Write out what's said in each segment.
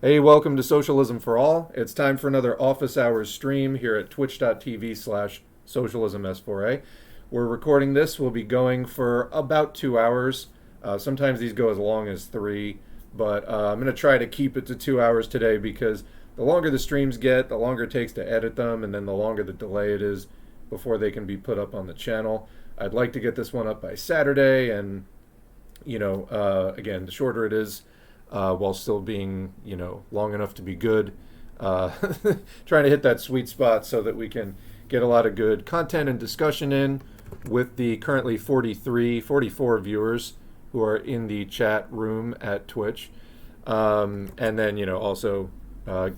Hey, welcome to Socialism for All. It's time for another office hours stream here at twitch.tv/socialism S4A. We're recording this. We'll be going for about 2 hours. Sometimes these go as long as three, but I'm going to try to keep it to 2 hours today because the longer the streams get, the longer it takes to edit them, and then the longer the delay it is before they can be put up on the channel. I'd like to get this one up by Saturday, and, again, the shorter it is, while still being, long enough to be good. Trying to hit that sweet spot so that we can get a lot of good content and discussion in with the currently 44 viewers who are in the chat room at Twitch. And then, also that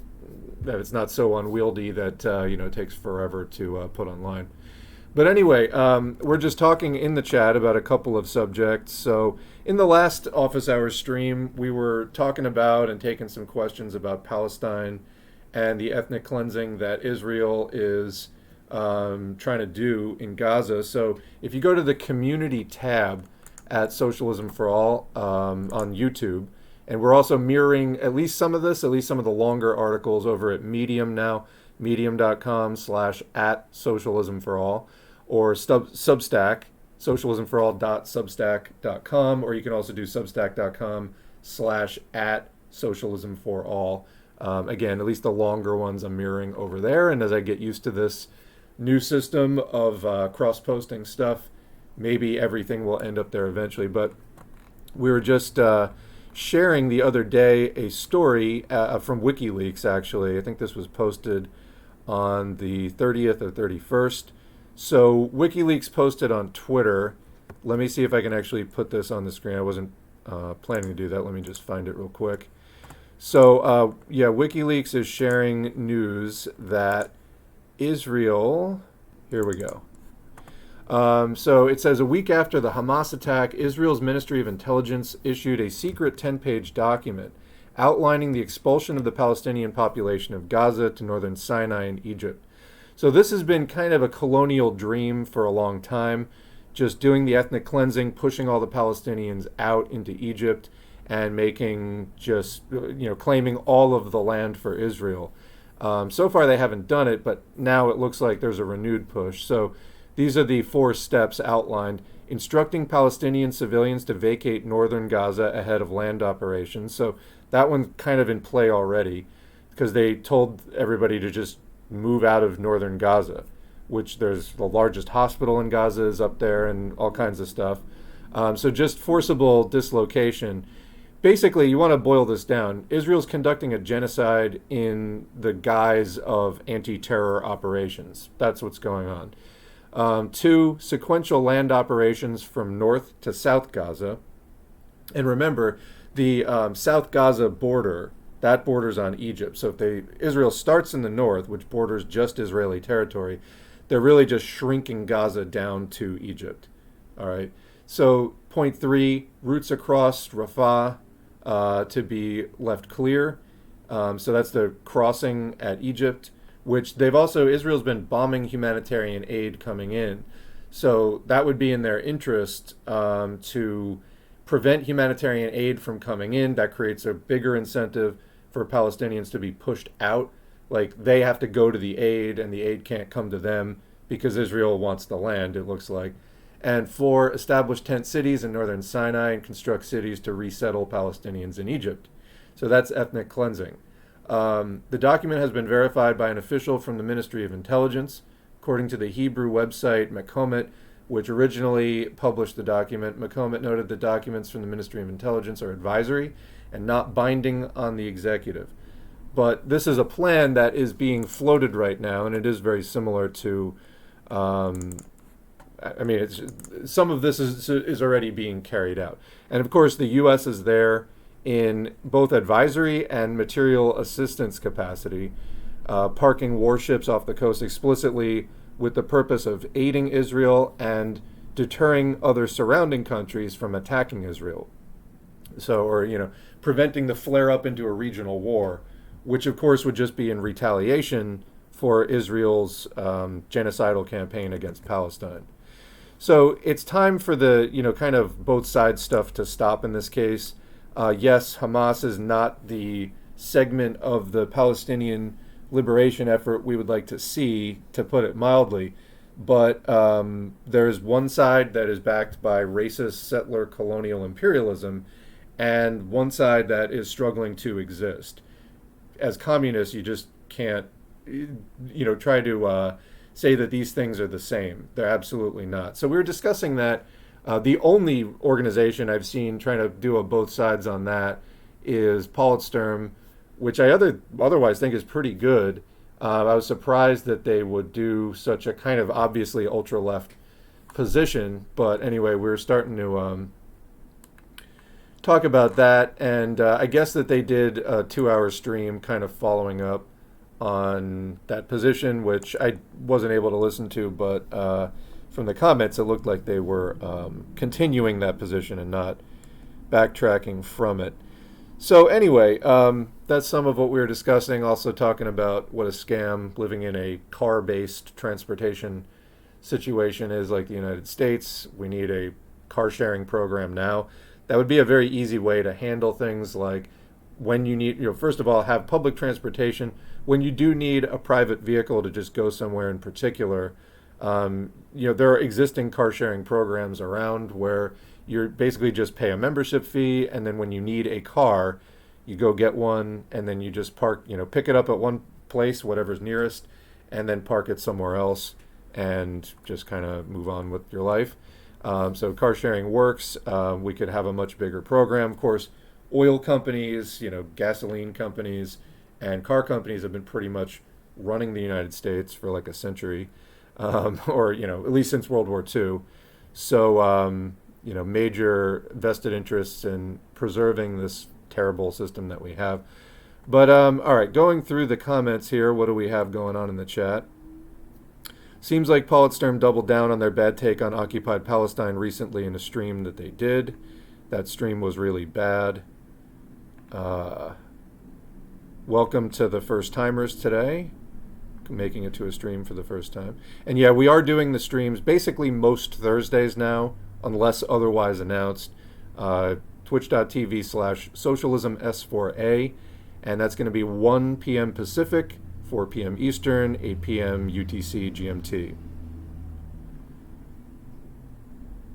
it's not so unwieldy that, it takes forever to put online. But anyway, we're just talking in the chat about a couple of subjects. So in the last office hours stream, we were talking about and taking some questions about Palestine and the ethnic cleansing that Israel is trying to do in Gaza. So if you go to the community tab at Socialism for All on YouTube, and we're also mirroring at least some of this, at least some of the longer articles over at Medium now, medium.com/@socialismforall. Or Substack, socialismforall.substack.com, or you can also do substack.com/@socialismforall. Again, at least the longer ones I'm mirroring over there, and as I get used to this new system of cross-posting stuff, maybe everything will end up there eventually. But we were just sharing the other day a story from WikiLeaks, actually. I think this was posted on the 30th or 31st. So WikiLeaks posted on Twitter. Let me see if I can actually put this on the screen. I wasn't planning to do that. Let me just find it real quick. So, WikiLeaks is sharing news that Israel... Here we go. So it says, a week after the Hamas attack, Israel's Ministry of Intelligence issued a secret 10-page document outlining the expulsion of the Palestinian population of Gaza to northern Sinai and Egypt. So this has been kind of a colonial dream for a long time, just doing the ethnic cleansing, pushing all the Palestinians out into Egypt and making just, claiming all of the land for Israel. So far they haven't done it, but now it looks like there's a renewed push. So these are the 4 steps outlined: instructing Palestinian civilians to vacate northern Gaza ahead of land operations. So that one's kind of in play already because they told everybody to just move out of northern Gaza, which there's the largest hospital in Gaza is up there and all kinds of stuff. So just forcible dislocation. Basically, you want to boil this down. Israel's conducting a genocide in the guise of anti-terror operations. That's what's going on. 2, sequential land operations from north to south Gaza. And remember, the South Gaza border, that borders on Egypt. So if Israel starts in the north, which borders just Israeli territory, they're really just shrinking Gaza down to Egypt. All right. So point 3, routes across Rafah to be left clear. So that's the crossing at Egypt, which Israel's been bombing humanitarian aid coming in. So that would be in their interest to prevent humanitarian aid from coming in. That creates a bigger incentive for Palestinians to be pushed out. Like, they have to go to the aid and the aid can't come to them because Israel wants the land, it looks like. And 4, establish tent cities in northern Sinai and construct cities to resettle Palestinians in Egypt. So that's ethnic cleansing. The document has been verified by an official from the Ministry of Intelligence. According to the Hebrew website Mekomet, which originally published the document, Mekomet noted the documents from the Ministry of Intelligence are advisory and not binding on the executive. But this is a plan that is being floated right now, and it is very similar to, some of this is already being carried out. And of course, the U.S. is there in both advisory and material assistance capacity, parking warships off the coast explicitly with the purpose of aiding Israel and deterring other surrounding countries from attacking Israel. So, preventing the flare-up into a regional war, which of course would just be in retaliation for Israel's genocidal campaign against Palestine. So it's time for the, kind of both sides stuff to stop in this case. Yes, Hamas is not the segment of the Palestinian liberation effort we would like to see, to put it mildly. But there's one side that is backed by racist settler colonial imperialism, and one side that is struggling to exist. As communists, you just can't, try to say that these things are the same. They're absolutely not. So we were discussing that. The only organization I've seen trying to do a both sides on that is Politsturm, which I otherwise think is pretty good. I was surprised that they would do such a kind of obviously ultra-left position. But anyway, we were starting to talk about that. And I guess that they did a 2-hour stream kind of following up on that position, which I wasn't able to listen to. But from the comments, it looked like they were continuing that position and not backtracking from it. So anyway, that's some of what we were discussing. Also talking about what a scam living in a car-based transportation situation is like the United States. We need a car-sharing program now. That would be a very easy way to handle things like when you need, first of all, have public transportation. When you do need a private vehicle to just go somewhere in particular, there are existing car-sharing programs around where you basically just pay a membership fee, and then when you need a car, you go get one, and then you just park, pick it up at one place, whatever's nearest, and then park it somewhere else, and just kind of move on with your life. So car sharing works. We could have a much bigger program. Of course, oil companies, gasoline companies, and car companies have been pretty much running the United States for like a century, or at least since World War II. So major vested interests in preserving this terrible system that we have. But all right, going through the comments here, what do we have going on in the chat? Seems like Politsturm doubled down on their bad take on occupied Palestine recently in a stream that they did. That stream was really bad. Welcome to the first timers today, making it to a stream for the first time. And yeah, we are doing the streams basically most Thursdays now, unless otherwise announced. Twitch.tv/Socialism S4A, and that's going to be 1 p.m. Pacific, 4 p.m. Eastern, 8 p.m. UTC GMT.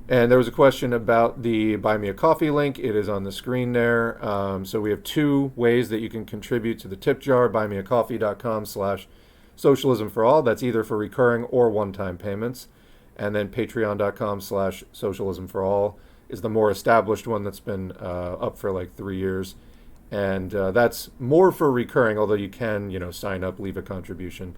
And there was a question about the Buy Me a Coffee link. It is on the screen there. So we have 2 ways that you can contribute to the tip jar: buymeacoffee.com/Socialism for All. That's either for recurring or one-time payments. And then patreon.com/Socialism for All is the more established one that's been up for like 3 years. And that's more for recurring, although you can, sign up, leave a contribution,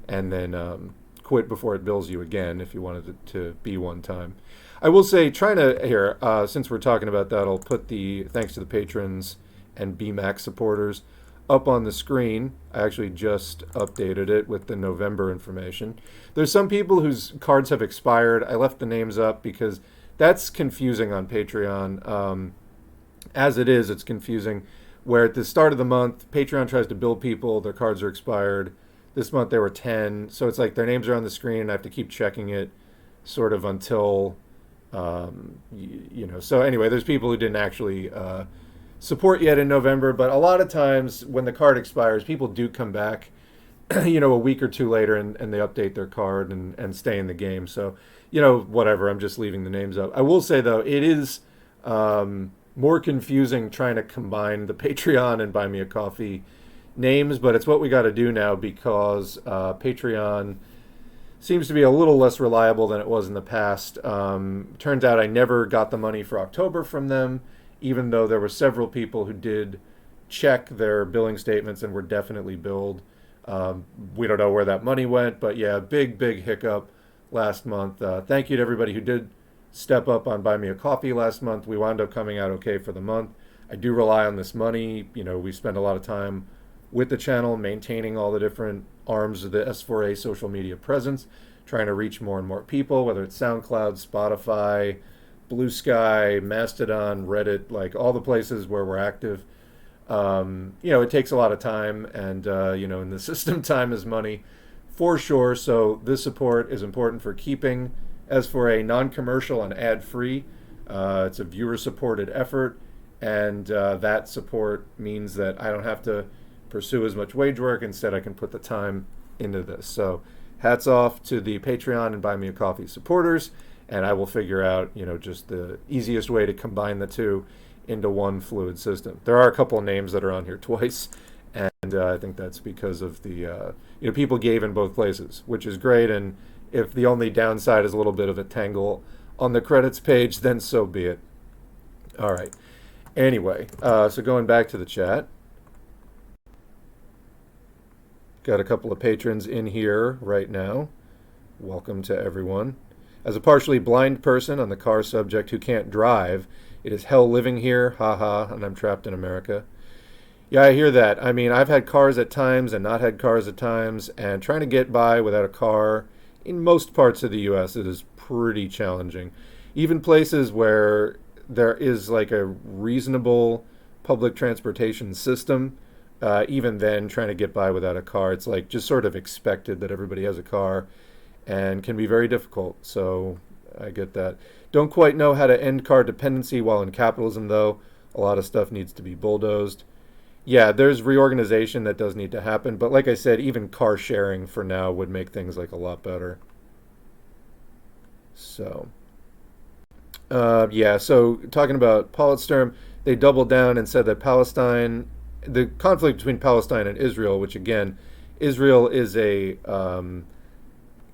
and then quit before it bills you again if you wanted it to be one time. I will say, since we're talking about that, I'll put the thanks to the patrons and BMAC supporters up on the screen. I actually just updated it with the November information. There's some people whose cards have expired. I left the names up because that's confusing on Patreon. As it is, it's confusing. Where at the start of the month, Patreon tries to bill people, their cards are expired. This month there were 10, so it's like their names are on the screen and I have to keep checking it sort of until, So anyway, there's people who didn't actually support yet in November, but a lot of times when the card expires, people do come back, a week or 2 later and they update their card and stay in the game. So, whatever, I'm just leaving the names up. I will say, though, it is more confusing trying to combine the Patreon and Buy Me a Coffee names, but it's what we got to do now because Patreon seems to be a little less reliable than it was in the past. Turns out I never got the money for October from them, even though there were several people who did check their billing statements and were definitely billed. We don't know where that money went, but yeah, big hiccup last month. Thank you to everybody who did step up on Buy Me a Coffee last month. We wound up coming out okay for the month. I do rely on this money. We spend a lot of time with the channel maintaining all the different arms of the S4A social media presence, trying to reach more and more people, whether it's SoundCloud, Spotify, Blue Sky, Mastodon, Reddit, like all the places where we're active. It takes a lot of time, and in the system, time is money for sure. So this support is important for keeping S4A non-commercial and ad-free. It's a viewer-supported effort, And that support means that I don't have to pursue as much wage work. Instead, I can put the time into this. So hats off to the Patreon and Buy Me a Coffee supporters, and I will figure out, just the easiest way to combine the two into one fluid system. There are a couple of names that are on here twice, and I think that's because of the, people gave in both places, which is great. And if the only downside is a little bit of a tangle on the credits page, then so be it. All right. Anyway, so going back to the chat, got a couple of patrons in here right now. Welcome to everyone. As a partially blind person on the car subject who can't drive, it is hell living here, haha, and I'm trapped in America. Yeah, I hear that. I mean, I've had cars at times and not had cars at times, and trying to get by without a car in most parts of the U.S. is pretty challenging. Even places where there is like a reasonable public transportation system, even then trying to get by without a car, it's like just sort of expected that everybody has a car and can be very difficult. So I get that. Don't quite know how to end car dependency while in capitalism, though. A lot of stuff needs to be bulldozed. Yeah, there's reorganization that does need to happen. But like I said, even car sharing for now would make things like a lot better. So, so talking about Politsturm, they doubled down and said that Palestine, the conflict between Palestine and Israel, which again, Israel is a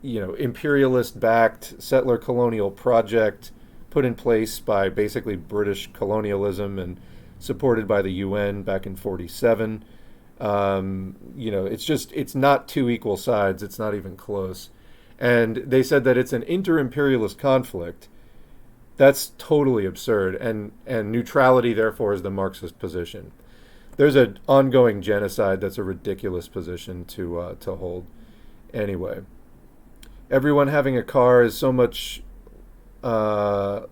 imperialist-backed settler colonial project put in place by basically British colonialism and supported by the UN back in '47. It's not two equal sides. It's not even close. And they said that it's an inter-imperialist conflict. That's totally absurd. And neutrality, therefore, is the Marxist position. There's an ongoing genocide that's a ridiculous position to hold. Anyway, everyone having a car is so much. I'm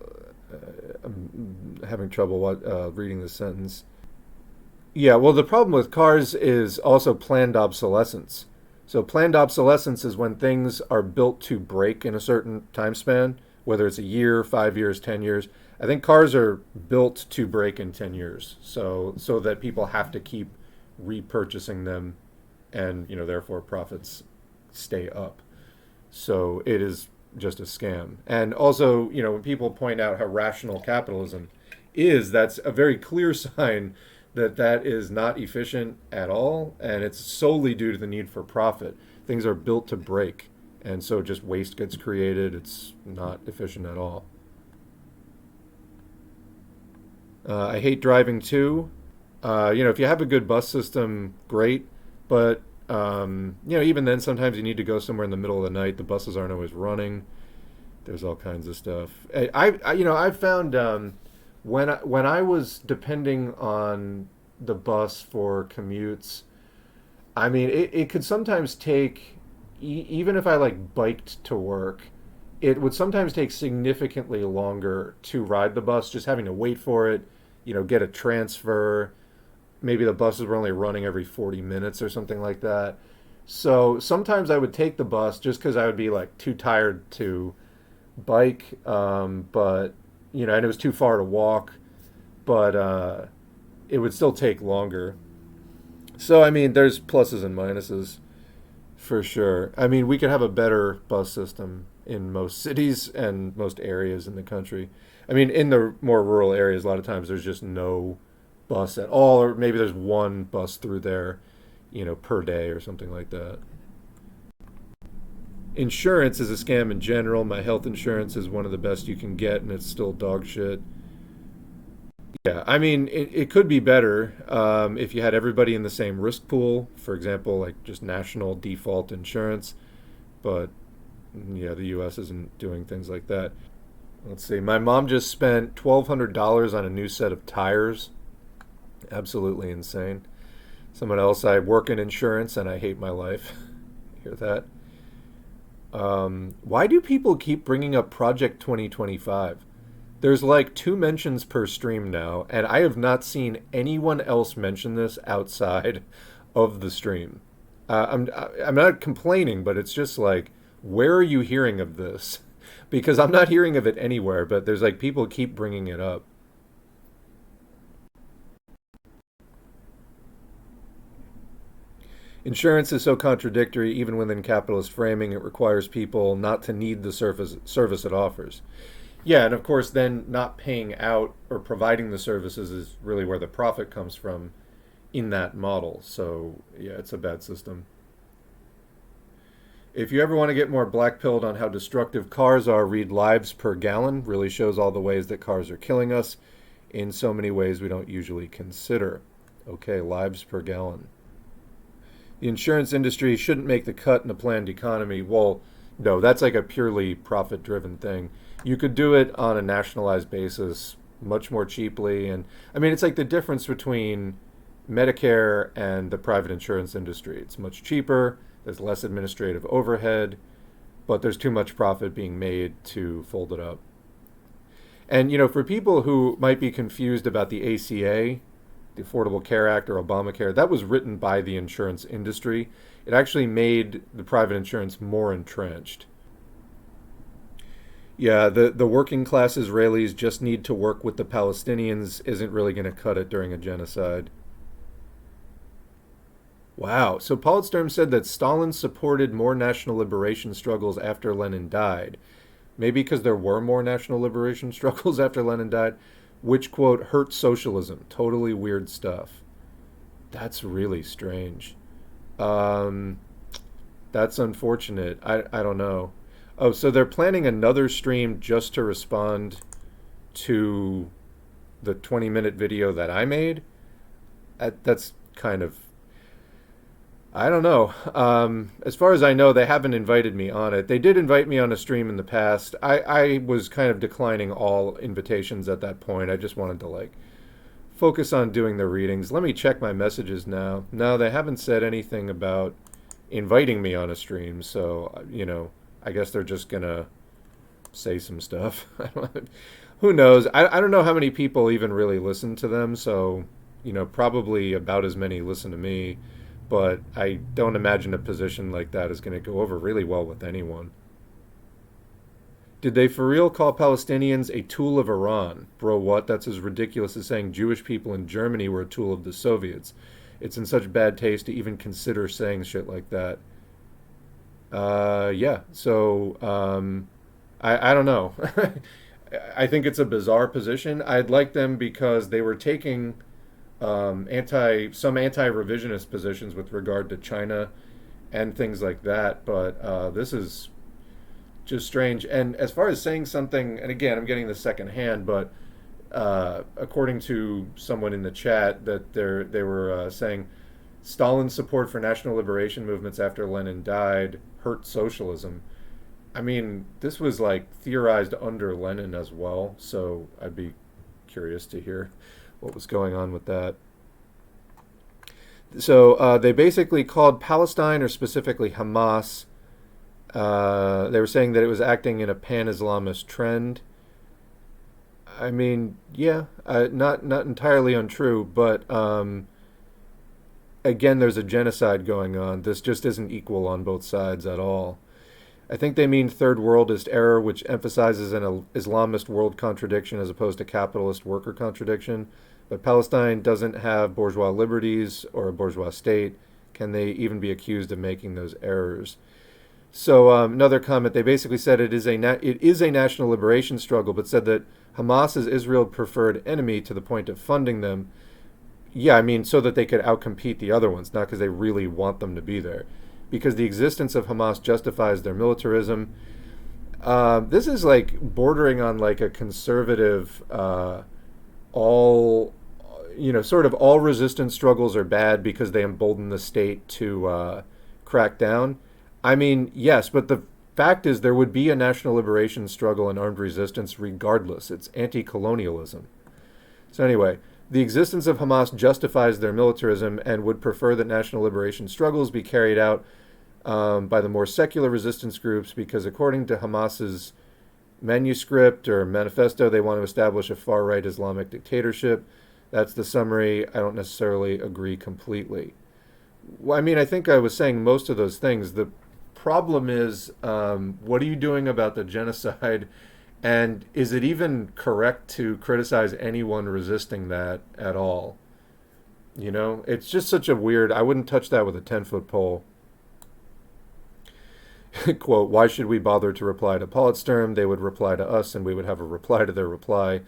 having trouble reading this sentence. Yeah, well, the problem with cars is also planned obsolescence. So planned obsolescence is when things are built to break in a certain time span, whether it's a year, 5 years, 10 years. I think cars are built to break in 10 years, so that people have to keep repurchasing them, and therefore profits stay up. So it is just a scam. And also, when people point out how rational capitalism is, that's a very clear sign that is not efficient at all, and it's solely due to the need for profit. Things are built to break, and so just waste gets created. It's not efficient at all. I hate driving too. If you have a good bus system, great, but even then, sometimes you need to go somewhere in the middle of the night. The buses aren't always running. There's all kinds of stuff. I've found when I was depending on the bus for commutes, I mean, it could sometimes take, even if I biked to work, it would sometimes take significantly longer to ride the bus, just having to wait for it, get a transfer. Maybe the buses were only running every 40 minutes or something like that. So sometimes I would take the bus just because I would be too tired to bike, but and it was too far to walk, but it would still take longer. So I mean, there's pluses and minuses for sure. I mean, we could have a better bus system in most cities and most areas in the country. I mean, in the more rural areas, a lot of times there's just no bus at all, or maybe there's one bus through there, per day or something like that. Insurance is a scam in general. My health insurance is one of the best you can get, and it's still dog shit. Yeah, I mean, it could be better if you had everybody in the same risk pool, for example, just national default insurance. But, yeah, the U.S. isn't doing things like that. Let's see. My mom just spent $1,200 on a new set of tires. Absolutely insane. Someone else, I work in insurance and I hate my life. Hear that? Why do people keep bringing up Project 2025? There's 2 mentions per stream now, and I have not seen anyone else mention this outside of the stream. I'm not complaining, but it's just where are you hearing of this? Because I'm not hearing of it anywhere, but there's people keep bringing it up. Insurance is so contradictory, even within capitalist framing, it requires people not to need the service it offers. Yeah, and of course, then not paying out or providing the services is really where the profit comes from in that model. So, yeah, it's a bad system. If you ever want to get more black-pilled on how destructive cars are, read Lives Per Gallon. Really shows all the ways that cars are killing us in so many ways we don't usually consider. Okay, Lives Per Gallon. The insurance industry shouldn't make the cut in a planned economy. Well, no, that's like a purely profit-driven thing. You could do it on a nationalized basis much more cheaply. And I mean, it's like the difference between Medicare and the private insurance industry. It's much cheaper, there's less administrative overhead, but there's too much profit being made to fold it up. And, you know, for people who might be confused about the ACA, the Affordable Care Act or Obamacare, that was written by the insurance industry. It actually made the private insurance more entrenched. Yeah, the working class Israelis just need to work with the Palestinians isn't really going to cut it during a genocide. Wow. So Politsturm said that Stalin supported more national liberation struggles after Lenin died. Maybe because there were more national liberation struggles after Lenin died, which, quote, hurt socialism. Totally weird stuff. That's really strange. Um, that's unfortunate. I don't know. Oh, so they're planning another stream just to respond to the 20-minute video that I made? That's kind of, I don't know. As far as I know, they haven't invited me on it. They did invite me on a stream in the past. I was kind of declining all invitations at that point. I just wanted to like focus on doing the readings. Let me check my messages now. No, they haven't said anything about inviting me on a stream. So, you know, I guess they're just going to say some stuff. Who knows? I don't know how many people even really listen to them. So, you know, probably about as many listen to me. But I don't imagine a position like that is going to go over really well with anyone. Did they for real call Palestinians a tool of Iran? Bro, what? That's as ridiculous as saying Jewish people in Germany were a tool of the Soviets. It's in such bad taste to even consider saying shit like that. Yeah. So, I don't know. I think it's a bizarre position. I'd like them because they were taking anti-revisionist positions with regard to China and things like that. But this is just strange. And as far as saying something, and again, I'm getting the second hand, but according to someone in the chat, that they were saying Stalin's support for national liberation movements after Lenin died hurt socialism. I mean, this was like theorized under Lenin as well, so I'd be curious to hear what was going on with that. So they basically called Palestine, or specifically Hamas, they were saying that it was acting in a pan-Islamist trend. I mean, yeah, not entirely untrue, but again, there's a genocide going on. This just isn't equal on both sides at all. I think they mean third worldist error, which emphasizes an Islamist world contradiction as opposed to capitalist worker contradiction. But Palestine doesn't have bourgeois liberties or a bourgeois state. Can they even be accused of making those errors? So another comment, they basically said it is a national liberation struggle, but said that Hamas is Israel's preferred enemy to the point of funding them. Yeah, I mean, so that they could outcompete the other ones, not because they really want them to be there. Because the existence of Hamas justifies their militarism. This is like bordering on like a conservative, all resistance struggles are bad because they embolden the state to crack down. I mean, yes, but the fact is there would be a national liberation struggle and armed resistance regardless. It's anti-colonialism. So anyway, the existence of Hamas justifies their militarism and would prefer that national liberation struggles be carried out by the more secular resistance groups because according to Hamas's manuscript or manifesto, they want to establish a far-right Islamic dictatorship. That's the summary. I don't necessarily agree completely. Well, I mean, I think I was saying most of those things. The problem is, what are you doing about the genocide? And is it even correct to criticize anyone resisting that at all? You know, it's just such a weird. I wouldn't touch that with a 10-foot pole. Quote, why should we bother to reply to Politsturm? They would reply to us and we would have a reply to their reply.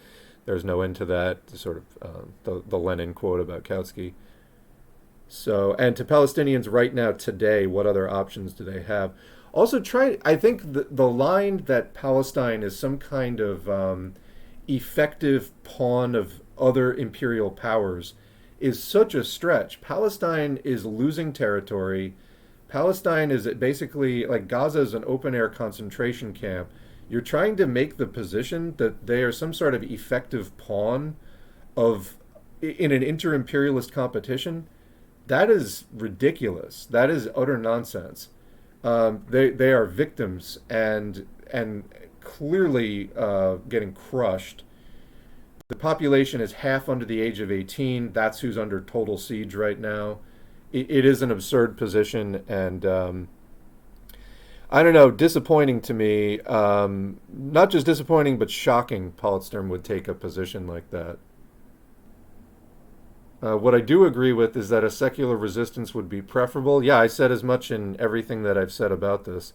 There's no end to that. Sort of the Lenin quote about Kautsky. So, and to Palestinians right now, today, what other options do they have? Also, I think the line that Palestine is some kind of effective pawn of other imperial powers is such a stretch. Palestine is losing territory. Palestine is basically like Gaza is an open air concentration camp. You're trying to make the position that they are some sort of effective pawn of in an inter-imperialist competition. That is ridiculous. That is utter nonsense. They are victims and clearly getting crushed. The population is half under the age of 18. That's who's under total siege right now. It is an absurd position, and I don't know, disappointing to me. Not just disappointing, but shocking. Politsturm would take a position like that. What I do agree with is that a secular resistance would be preferable. Yeah, I said as much in everything that I've said about this.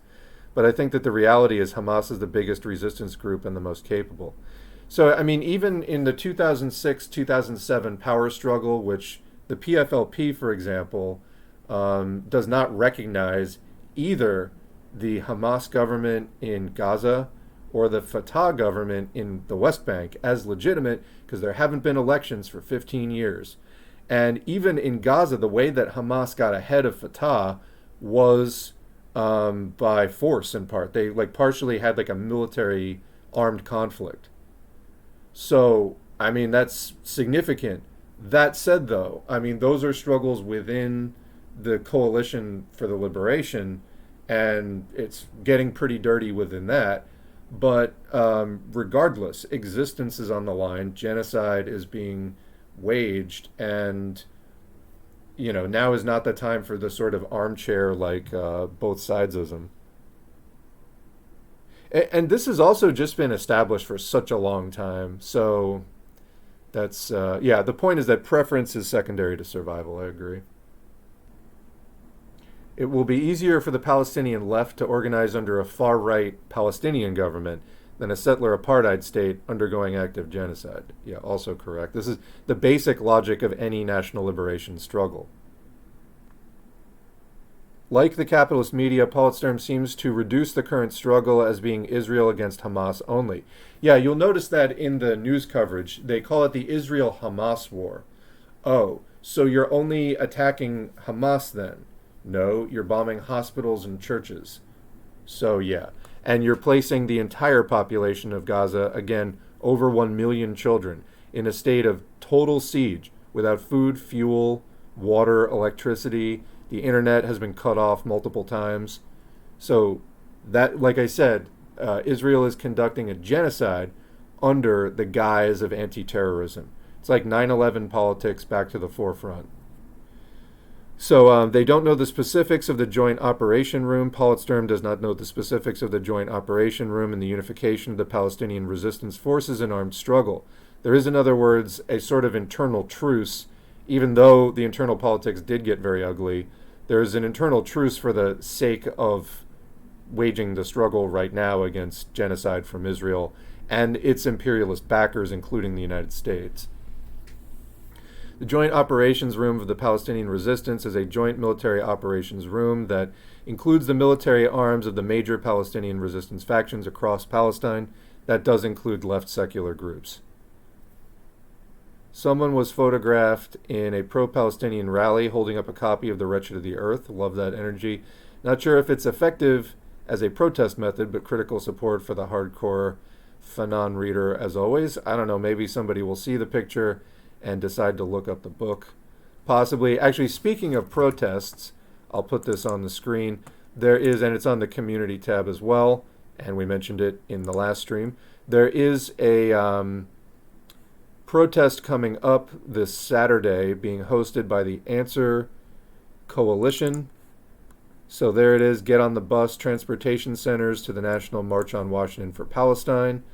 But I think that the reality is Hamas is the biggest resistance group and the most capable. So, I mean, even in the 2006-2007 power struggle, which the PFLP, for example, does not recognize either the Hamas government in Gaza or the Fatah government in the West Bank as legitimate because there haven't been elections for 15 years. And even in Gaza, the way that Hamas got ahead of Fatah was by force in part. They partially had a military armed conflict. So, I mean, that's significant. That said, though, I mean, those are struggles within the coalition for the liberation, and it's getting pretty dirty within that. But regardless, existence is on the line. Genocide is being waged, and now is not the time for the sort of armchair both sidesism. And this has also just been established for such a long time. So that's the point is that preference is secondary to survival. I agree. It will be easier for the Palestinian left to organize under a far-right Palestinian government than a settler apartheid state undergoing active genocide. Yeah, also correct. This is the basic logic of any national liberation struggle. Like the capitalist media, Politsturm seems to reduce the current struggle as being Israel against Hamas only. Yeah, you'll notice that in the news coverage, they call it the Israel-Hamas war. Oh, so you're only attacking Hamas then? No, you're bombing hospitals and churches. So yeah. And you're placing the entire population of Gaza, again, over 1 million children, in a state of total siege, without food, fuel, water, electricity. The internet has been cut off multiple times. So that, like I said, Israel is conducting a genocide under the guise of anti-terrorism. It's like 9/11 politics back to the forefront. So they don't know the specifics of the Joint Operation Room. Politsturm does not know the specifics of the Joint Operation Room and the unification of the Palestinian resistance forces in armed struggle. There is, in other words, a sort of internal truce, even though the internal politics did get very ugly. There is an internal truce for the sake of waging the struggle right now against genocide from Israel and its imperialist backers, including the United States. The Joint Operations Room of the Palestinian Resistance is a joint military operations room that includes the military arms of the major Palestinian resistance factions across Palestine. That does include left secular groups. Someone was photographed in a pro-Palestinian rally holding up a copy of The Wretched of the Earth. Love that energy. Not sure if it's effective as a protest method, but critical support for the hardcore Fanon reader as always. I don't know, maybe somebody will see the picture and decide to look up the book. Possibly. Actually, speaking of protests, I'll put this on the screen. There is, and it's on the community tab as well, and we mentioned it in the last stream. There is a protest coming up this Saturday being hosted by the Answer Coalition. So there it is. Get on the bus, transportation centers to the National March on Washington for Palestine.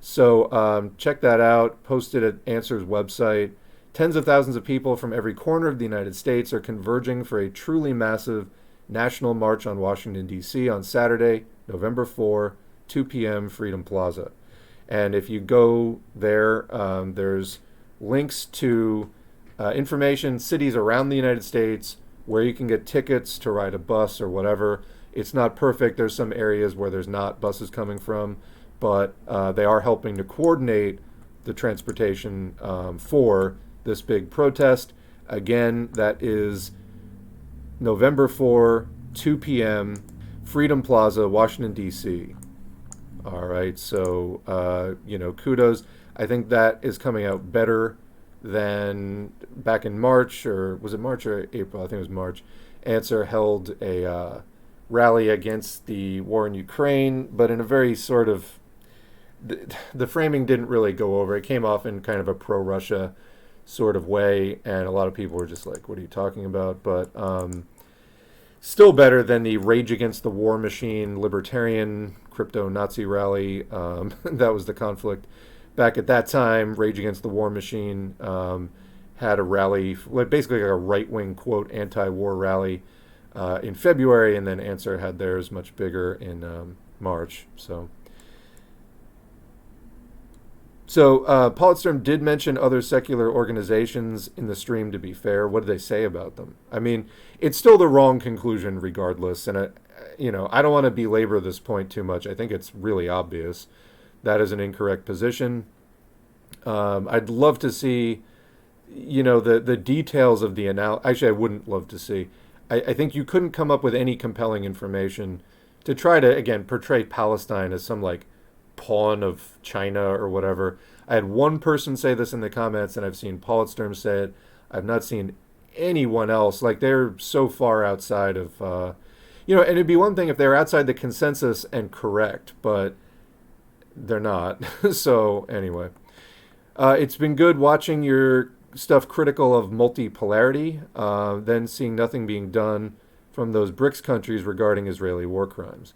So check that out. Posted at Answer's website. Tens of thousands of people from every corner of the United States are converging for a truly massive national march on Washington, D.C. on Saturday, November 4, 2 p.m., Freedom Plaza. And if you go there, there's links to information, cities around the United States, where you can get tickets to ride a bus or whatever. It's not perfect. There's some areas where there's not buses coming from, but they are helping to coordinate the transportation for this big protest. Again, that is November 4, 2 p.m., Freedom Plaza, Washington, D.C. All right, so, kudos. I think that is coming out better than back in March, or was it March or April? I think it was March. Answer held a rally against the war in Ukraine, but in a very sort of, the framing didn't really go over. It came off in kind of a pro-Russia sort of way, and a lot of people were just like, what are you talking about? But still better than the Rage Against the War Machine libertarian crypto-Nazi rally. That was the conflict. Back at that time, Rage Against the War Machine had a rally, basically like a right-wing, quote, anti-war rally in February, and then Answer had theirs much bigger in March. So Politsturm did mention other secular organizations in the stream, to be fair. What did they say about them? I mean, it's still the wrong conclusion regardless. And, I don't want to belabor this point too much. I think it's really obvious. That is an incorrect position. I'd love to see, the details of the analysis. Actually, I wouldn't love to see. I think you couldn't come up with any compelling information to try to, again, portray Palestine as some, pawn of China or whatever. I had one person say this in the comments, and I've seen Politsturm say it. I've not seen anyone else. They're so far outside of, and it'd be one thing if they were outside the consensus and correct, but they're not. So anyway, it's been good watching your stuff critical of multipolarity, then seeing nothing being done from those BRICS countries regarding Israeli war crimes.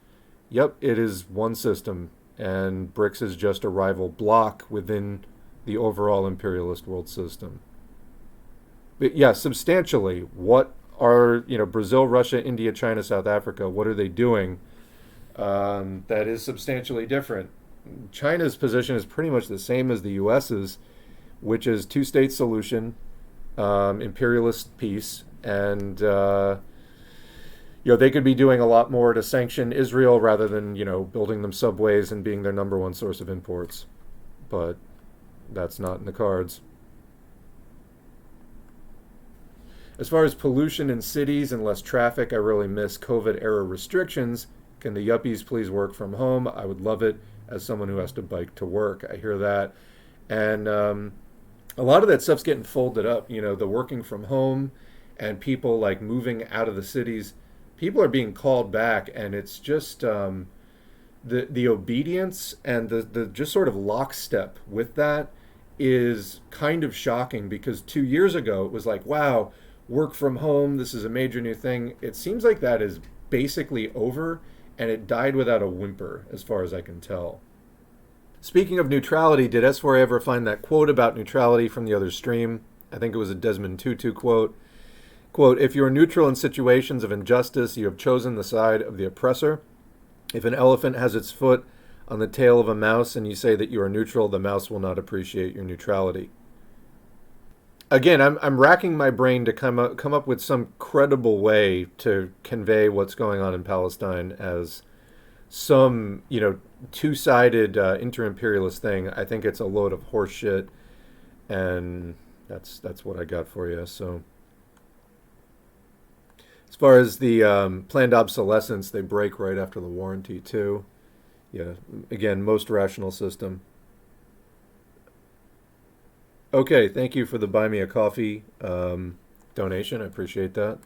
Yep, it is one system, and BRICS is just a rival bloc within the overall imperialist world system. But yeah, substantially, what are, Brazil, Russia, India, China, South Africa, what are they doing that is substantially different? China's position is pretty much the same as the US's, which is two-state solution, imperialist peace, and they could be doing a lot more to sanction Israel rather than, building them subways and being their number one source of imports. But that's not in the cards. As far as pollution in cities and less traffic, I really miss COVID-era restrictions. Can the yuppies please work from home? I would love it as someone who has to bike to work. I hear that. And a lot of that stuff's getting folded up. The working from home and people moving out of the cities. People are being called back, and it's just the obedience and the just sort of lockstep with that is kind of shocking, because 2 years ago it was wow, work from home, this is a major new thing. It seems like that is basically over, and it died without a whimper as far as I can tell. Speaking of neutrality, did S4A ever find that quote about neutrality from the other stream? I think it was a Desmond Tutu quote. Quote, if you are neutral in situations of injustice, you have chosen the side of the oppressor. If an elephant has its foot on the tail of a mouse and you say that you are neutral, the mouse will not appreciate your neutrality. Again, I'm racking my brain to come up with some credible way to convey what's going on in Palestine as some, two-sided inter-imperialist thing. I think it's a load of horse shit, and that's what I got for you. So as far as the planned obsolescence, they break right after the warranty too. Yeah, again, most rational system. Okay, thank you for the Buy Me a Coffee donation. I appreciate that.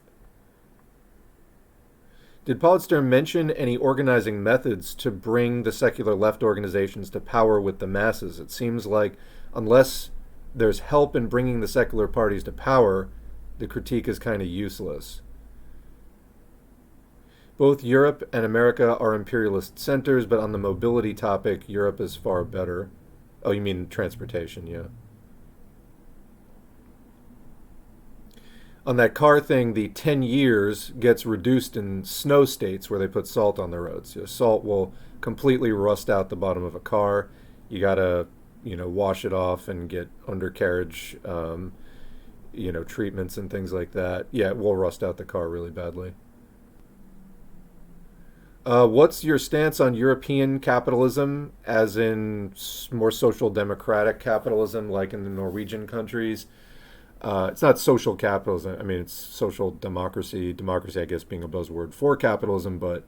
Did Politsturm mention any organizing methods to bring the secular left organizations to power with the masses? It seems like unless there's help in bringing the secular parties to power, the critique is kind of useless. Both Europe and America are imperialist centers, but on the mobility topic, Europe is far better. Oh, you mean transportation, yeah. On that car thing, the 10 years gets reduced in snow states where they put salt on the roads. Salt will completely rust out the bottom of a car. You gotta, wash it off and get undercarriage, treatments and things like that. Yeah, it will rust out the car really badly. What's your stance on European capitalism, as in more social democratic capitalism, like in the Norwegian countries? It's not social capitalism. I mean, it's social democracy. Democracy, I guess, being a buzzword for capitalism. But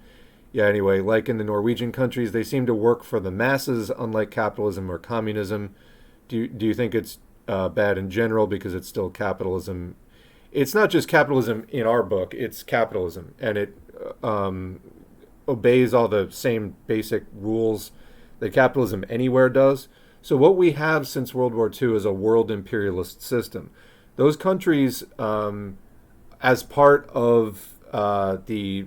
yeah, anyway, like in the Norwegian countries, they seem to work for the masses, unlike capitalism or communism. Do you think it's bad in general because it's still capitalism? It's not just capitalism in our book. It's capitalism, and it obeys all the same basic rules that capitalism anywhere does. So what we have since World War II is a world imperialist system. Those countries, as part of the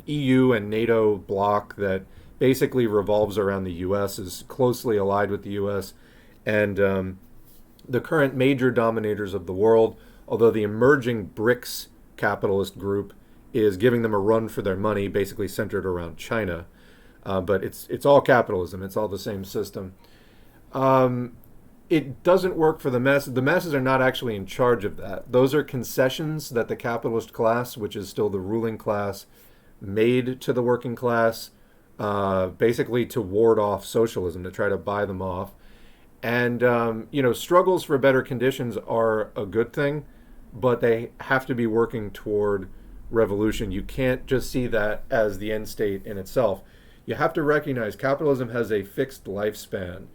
EU and NATO bloc that basically revolves around the U.S., is closely allied with the U.S., and the current major dominators of the world, although the emerging BRICS capitalist group is giving them a run for their money, basically centered around China. But it's all capitalism. It's all the same system. It doesn't work for the masses. The masses are not actually in charge of that. Those are concessions that the capitalist class, which is still the ruling class, made to the working class, basically to ward off socialism, to try to buy them off. And, struggles for better conditions are a good thing, but they have to be working toward revolution. You can't just see that as the end state in itself. You have to recognize capitalism has a fixed lifespan.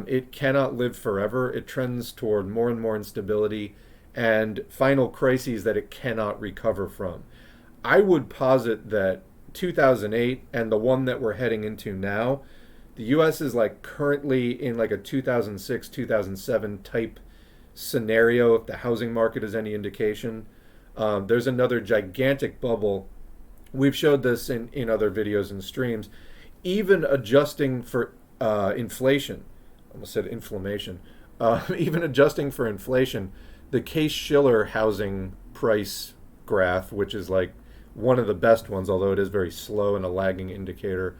It cannot live forever. It trends toward more and more instability and final crises that it cannot recover from. I would posit that 2008 and the one that we're heading into now, the US is like currently in like a 2006, 2007 type scenario, if the housing market is any indication. There's another gigantic bubble. We've showed this in other videos and streams. Even adjusting for inflation, I almost said inflammation, even adjusting for inflation, the Case-Shiller housing price graph, which is like one of the best ones, although it is very slow and a lagging indicator,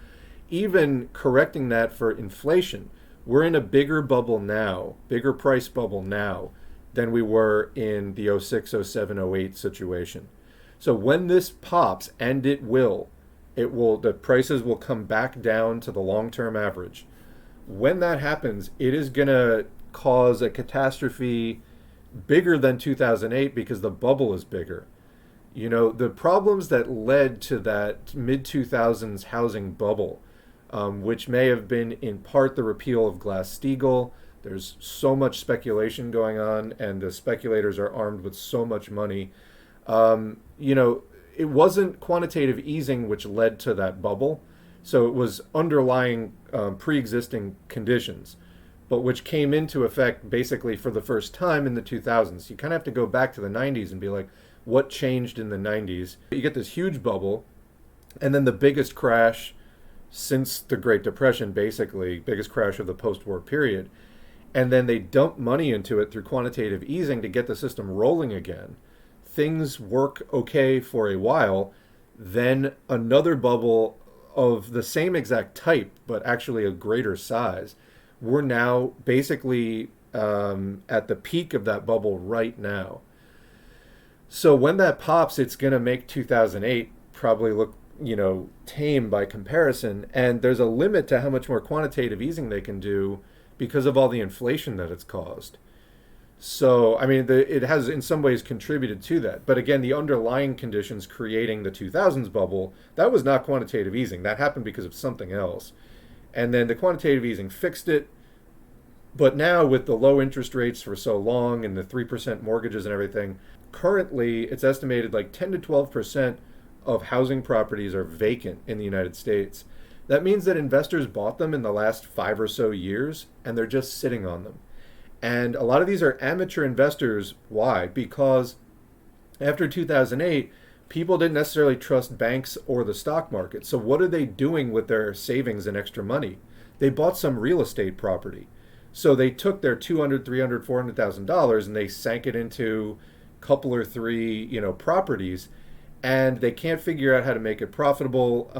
even correcting that for inflation, we're in a bigger bubble now, bigger price bubble now, than we were in the 06, 07, 08 situation. So when this pops, and it will, the prices will come back down to the long-term average. When that happens, it is going to cause a catastrophe bigger than 2008 because the bubble is bigger. The problems that led to that mid-2000s housing bubble, which may have been in part the repeal of Glass-Steagall. There's so much speculation going on, and the speculators are armed with so much money. It wasn't quantitative easing which led to that bubble. So it was underlying pre-existing conditions, but which came into effect basically for the first time in the 2000s. You kind of have to go back to the 90s and be like, what changed in the 90s? You get this huge bubble, and then the biggest crash since the Great Depression, basically, biggest crash of the post-war period. And then they dump money into it through quantitative easing to get the system rolling again. Things work okay for a while, then another bubble of the same exact type, but actually a greater size. We're now basically at the peak of that bubble right now. So when that pops, it's going to make 2008 probably look, tame by comparison. And there's a limit to how much more quantitative easing they can do because of all the inflation that it's caused. So, it has in some ways contributed to that. But again, the underlying conditions creating the 2000s bubble, that was not quantitative easing. That happened because of something else. And then the quantitative easing fixed it. But now with the low interest rates for so long and the 3% mortgages and everything, currently it's estimated like 10 to 12% of housing properties are vacant in the United States. That means that investors bought them in the last 5 or so years, and they're just sitting on them. And a lot of these are amateur investors. Why? Because after 2008, people didn't necessarily trust banks or the stock market. So what are they doing with their savings and extra money? They bought some real estate property. So they took their $200,000, $300,000, $400,000 and they sank it into couple or three, properties, and they can't figure out how to make it profitable.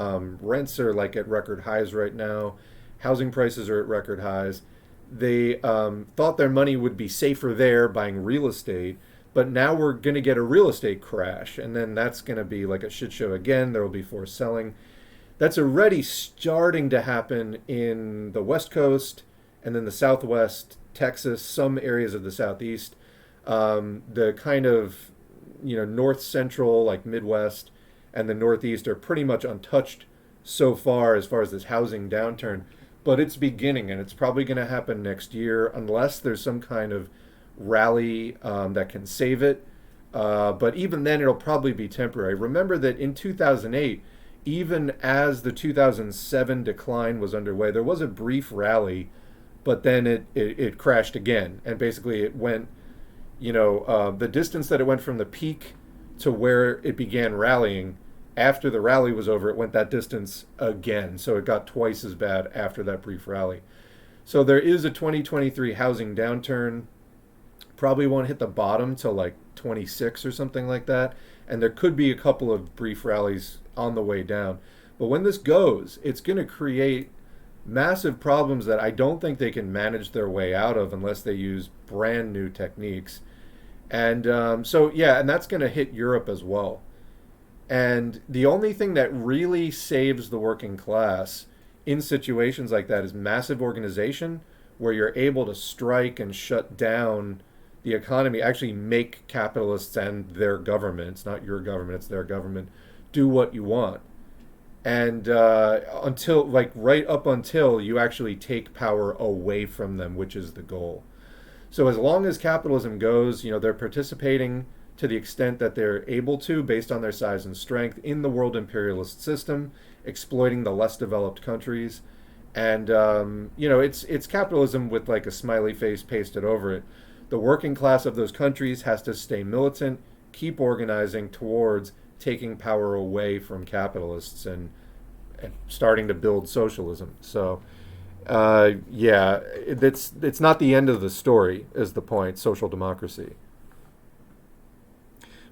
Rents are like at record highs right now. Housing prices are at record highs. They thought their money would be safer there buying real estate, but now we're going to get a real estate crash, and then that's going to be like a shit show again. There will be forced selling. That's already starting to happen in the West Coast and then the Southwest, Texas, some areas of the Southeast. The kind of, North Central, like Midwest, and the Northeast are pretty much untouched so far as this housing downturn. But it's beginning, and it's probably going to happen next year unless there's some kind of rally that can save it. But even then, it'll probably be temporary. Remember that in 2008, even as the 2007 decline was underway, there was a brief rally, but then it crashed again. And basically it went, the distance that it went from the peak to where it began rallying, after the rally was over, it went that distance again. So it got twice as bad after that brief rally. So there is a 2023 housing downturn. Probably won't hit the bottom till like 26 or something like that. And there could be a couple of brief rallies on the way down. But when this goes, it's going to create massive problems that I don't think they can manage their way out of unless they use brand new techniques. And and that's going to hit Europe as well. And the only thing that really saves the working class in situations like that is massive organization, where you're able to strike and shut down the economy, actually make capitalists and their government, it's not your government, it's their government, do what you want. And right up until you actually take power away from them, which is the goal. So as long as capitalism goes, they're participating to the extent that they're able to, based on their size and strength, in the world imperialist system, exploiting the less developed countries. And, it's capitalism with like a smiley face pasted over it. The working class of those countries has to stay militant, keep organizing towards taking power away from capitalists and starting to build socialism. So, it's not the end of the story, is the point, social democracy.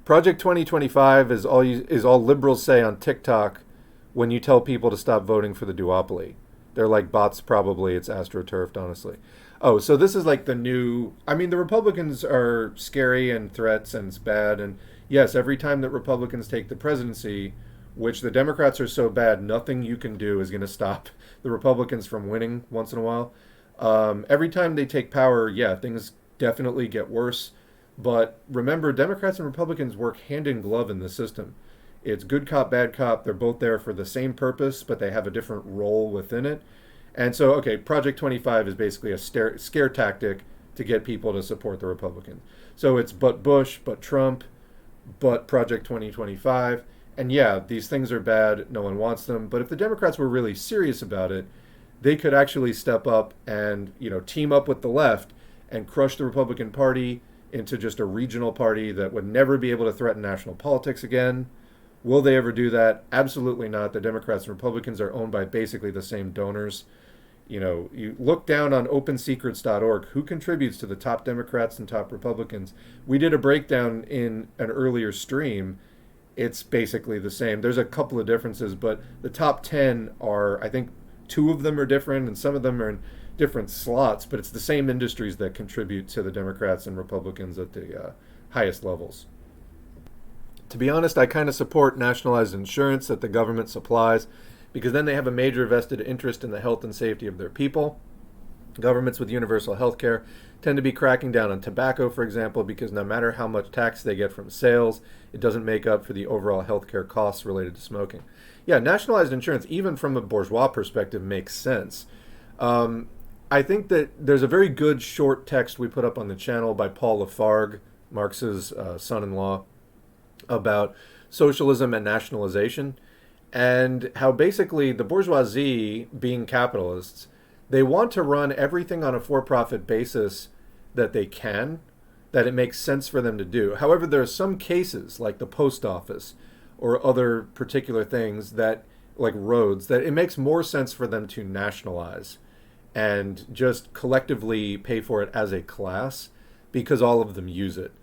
Project 2025 is all liberals say on TikTok when you tell people to stop voting for the duopoly. They're like bots, probably. It's astroturfed, honestly. Oh, so this is like the new... I mean, the Republicans are scary and threats and it's bad. And yes, every time that Republicans take the presidency, which the Democrats are so bad, nothing you can do is going to stop the Republicans from winning once in a while. Every time they take power, things definitely get worse. But remember, Democrats and Republicans work hand in glove in the system. It's good cop, bad cop. They're both there for the same purpose, but they have a different role within it. And so, Project 25 is basically a scare tactic to get people to support the Republicans. So it's but Bush, but Trump, but Project 2025. And these things are bad. No one wants them. But if the Democrats were really serious about it, they could actually step up and, team up with the left and crush the Republican Party into just a regional party that would never be able to threaten national politics again. Will they ever do that? Absolutely not. The Democrats and Republicans are owned by basically the same donors. You look down on opensecrets.org, who contributes to the top Democrats and top Republicans. We did a breakdown in an earlier stream. It's basically the same. There's a couple of differences, but the top 10 are, I think, 2 of them are different and some of them are in different slots, but it's the same industries that contribute to the Democrats and Republicans at the highest levels. To be honest, I kind of support nationalized insurance that the government supplies, because then they have a major vested interest in the health and safety of their people. Governments with universal health care tend to be cracking down on tobacco, for example, because no matter how much tax they get from sales, it doesn't make up for the overall healthcare costs related to smoking. Nationalized insurance, even from a bourgeois perspective, makes sense. I think that there's a very good short text we put up on the channel by Paul Lafargue, Marx's son-in-law, about socialism and nationalization, and how basically the bourgeoisie, being capitalists, they want to run everything on a for-profit basis that they can, that it makes sense for them to do. However, there are some cases, like the post office or other particular things that, like roads, that it makes more sense for them to nationalize and just collectively pay for it as a class because all of them use it.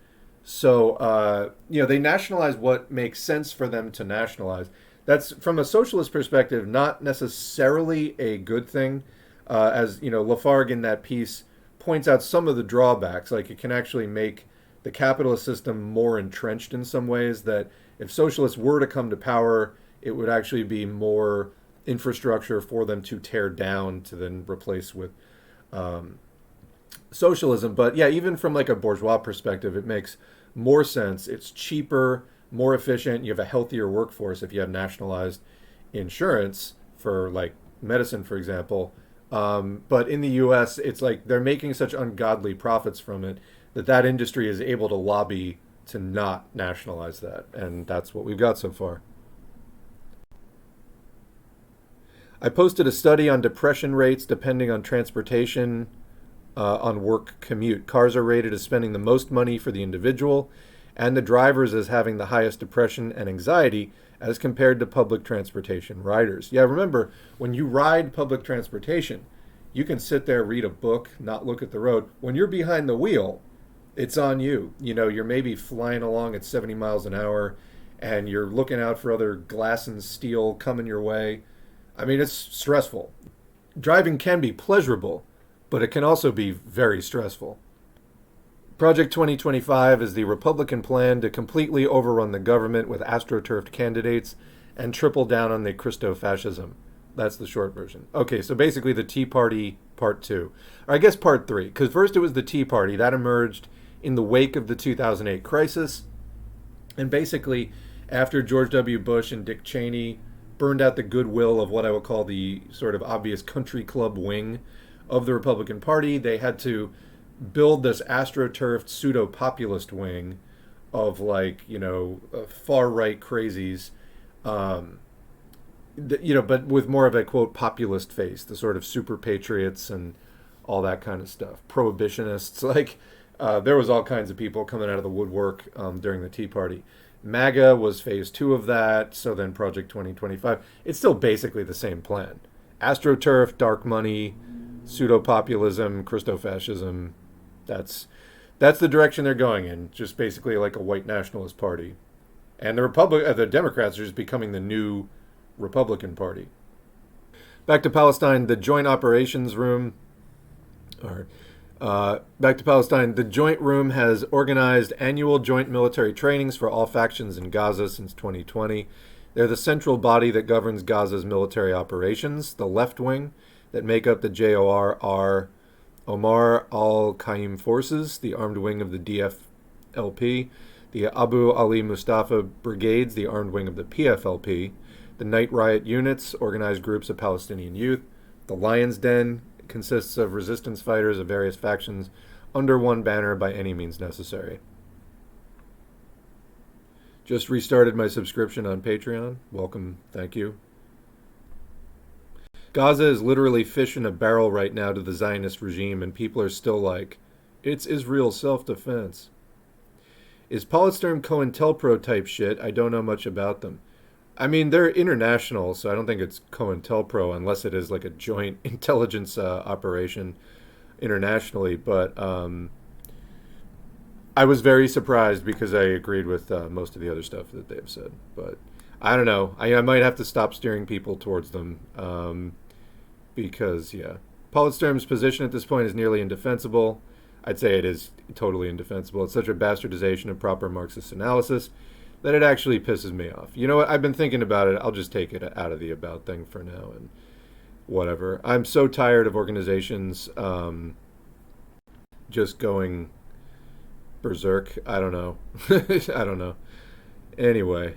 So, they nationalize what makes sense for them to nationalize. That's, from a socialist perspective, not necessarily a good thing. As, Lafargue in that piece points out some of the drawbacks. Like, it can actually make the capitalist system more entrenched in some ways, that if socialists were to come to power, it would actually be more infrastructure for them to tear down to then replace with socialism. But yeah, even from like a bourgeois perspective, it makes more sense. It's cheaper, more efficient. You have a healthier workforce if you have nationalized insurance for like medicine, for example. But in the U.S., it's like they're making such ungodly profits from it that industry is able to lobby to not nationalize that. And that's what we've got so far. I posted a study on depression rates depending on transportation, on work commute. Cars are rated as spending the most money for the individual, and the drivers as having the highest depression and anxiety as compared to public transportation riders. Yeah, remember, when you ride public transportation, you can sit there, read a book, not look at the road. When you're behind the wheel, it's on you. You're maybe flying along at 70 miles an hour, and you're looking out for other glass and steel coming your way. I mean, it's stressful. Driving can be pleasurable, but it can also be very stressful. Project 2025 is the Republican plan to completely overrun the government with astroturfed candidates and triple down on the Christo-fascism. That's the short version. Okay, so basically the Tea Party Part 2. Or I guess Part 3, because first it was the Tea Party. That emerged in the wake of the 2008 crisis. And basically, after George W. Bush and Dick Cheney burned out the goodwill of what I would call the sort of obvious country club wing of the Republican Party, they had to build this astroturfed pseudo-populist wing of far-right crazies, but with more of a, quote, populist face, the sort of super patriots and all that kind of stuff. Prohibitionists, there was all kinds of people coming out of the woodwork during the Tea Party. MAGA was phase 2 of that, so then Project 2025. It's still basically the same plan. AstroTurf, dark money, pseudo-populism, Christo-fascism. That's the direction they're going in, just basically like a white nationalist party. And the Democrats are just becoming the new Republican Party. Back to Palestine, the Joint Operations Room, back to Palestine, the Joint Room has organized annual joint military trainings for all factions in Gaza since 2020. They're the central body that governs Gaza's military operations. The left wing that make up the JOR are Omar al-Qaim forces, the armed wing of the DFLP, the Abu Ali Mustafa brigades, the armed wing of the PFLP, the Night Riot units, organized groups of Palestinian youth. The Lion's Den consists of resistance fighters of various factions under one banner by any means necessary. Just restarted my subscription on Patreon. Welcome. Thank you. Gaza is literally fish in a barrel right now to the Zionist regime, and people are still like, it's Israel's self-defense. Is Politsturm COINTELPRO type shit? I don't know much about them. I mean, they're international, so I don't think it's COINTELPRO unless it is like a joint intelligence operation internationally. But I was very surprised because I agreed with most of the other stuff that they've said. But I don't know. I might have to stop steering people towards them because, yeah. Politsturm's position at this point is nearly indefensible. I'd say it is totally indefensible. It's such a bastardization of proper Marxist analysis that it actually pisses me off. You know what? I've been thinking about it. I'll just take it out of the about thing for now and whatever. I'm so tired of organizations just going berserk. I don't know. I don't know. Anyway.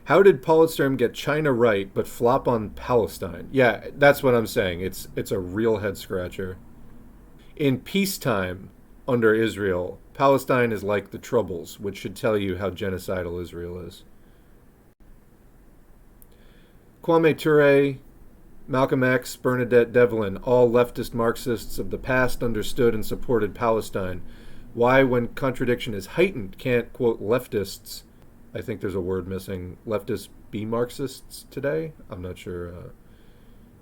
How did Politsturm get China right but flop on Palestine? Yeah, that's what I'm saying. It's a real head scratcher. In peacetime under Israel, Palestine is like the Troubles, which should tell you how genocidal Israel is. Kwame Ture, Malcolm X, Bernadette Devlin, all leftist Marxists of the past understood and supported Palestine. Why, when contradiction is heightened, can't, quote, leftists, I think there's a word missing, leftists be Marxists today? I'm not sure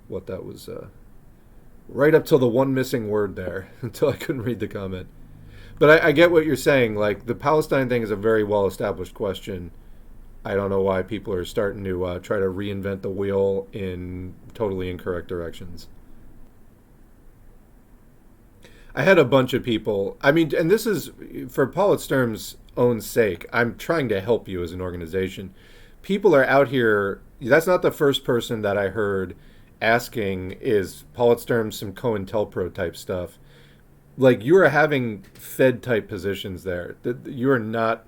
what that was. Right up till the one missing word there, until I couldn't read the comment. But I get what you're saying. Like, the Palestine thing is a very well established question. I don't know why people are starting to try to reinvent the wheel in totally incorrect directions. I had a bunch of people. I mean, and this is for Politsturm's own sake. I'm trying to help you as an organization. People are out here. That's not the first person that I heard asking, is Politsturm some COINTELPRO type stuff? Like, you are having Fed type positions there. You are not,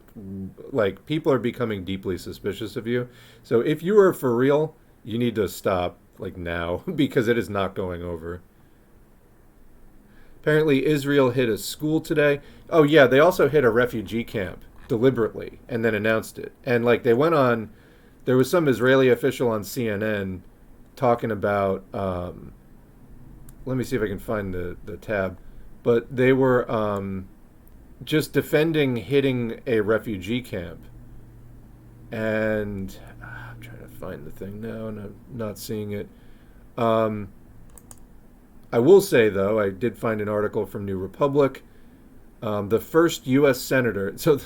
like, people are becoming deeply suspicious of you. So if you are for real, you need to stop, like, now because it is not going over. Apparently, Israel hit a school today. Oh, yeah, they also hit a refugee camp deliberately and then announced it. And, like, they went on, there was some Israeli official on CNN talking about, let me see if I can find the tab, but they were just defending hitting a refugee camp. And I'm trying to find the thing now and I'm not seeing it. I will say, though, I did find an article from New Republic. The first U.S. senator, so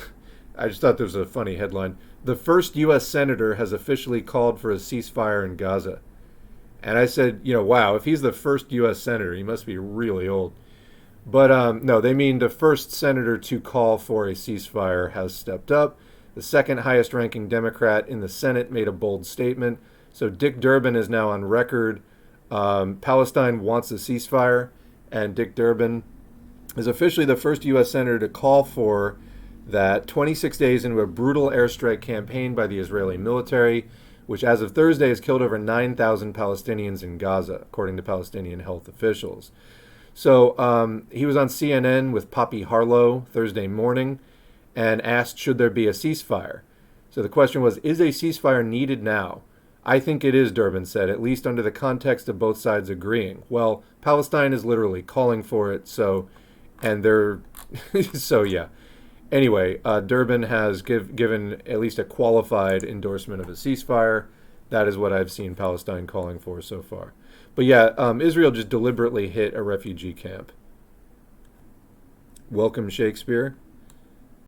I just thought there was a funny headline. The first U.S. senator has officially called for a ceasefire in Gaza. And I said, wow, if he's the first U.S. senator, he must be really old. But no, they mean the first senator to call for a ceasefire has stepped up. The second highest ranking Democrat in the Senate made a bold statement. So Dick Durbin is now on record. Palestine wants a ceasefire, and Dick Durbin is officially the first U.S. senator to call for that 26 days into a brutal airstrike campaign by the Israeli military, which as of Thursday has killed over 9,000 Palestinians in Gaza, according to Palestinian health officials. So he was on CNN with Poppy Harlow Thursday morning and asked, should there be a ceasefire? So the question was, is a ceasefire needed now? I think it is, Durbin said, at least under the context of both sides agreeing. Well, Palestine is literally calling for it, so, and they're, so yeah. Anyway, Durbin has given at least a qualified endorsement of a ceasefire. That is what I've seen Palestine calling for so far. But yeah, Israel just deliberately hit a refugee camp. Welcome, Shakespeare.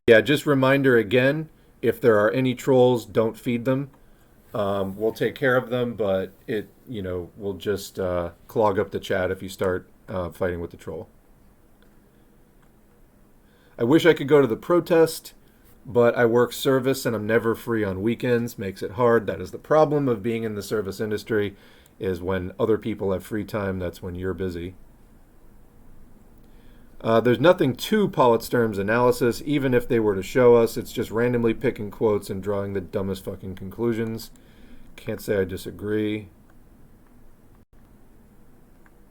Yeah, just reminder again, if there are any trolls, don't feed them. We'll take care of them, but we'll just clog up the chat if you start fighting with the troll. I wish I could go to the protest, but I work service and I'm never free on weekends. Makes it hard. That is the problem of being in the service industry, is when other people have free time, that's when you're busy. There's nothing to Politsturm's analysis, even if they were to show us. It's just randomly picking quotes and drawing the dumbest fucking conclusions. Can't say I disagree.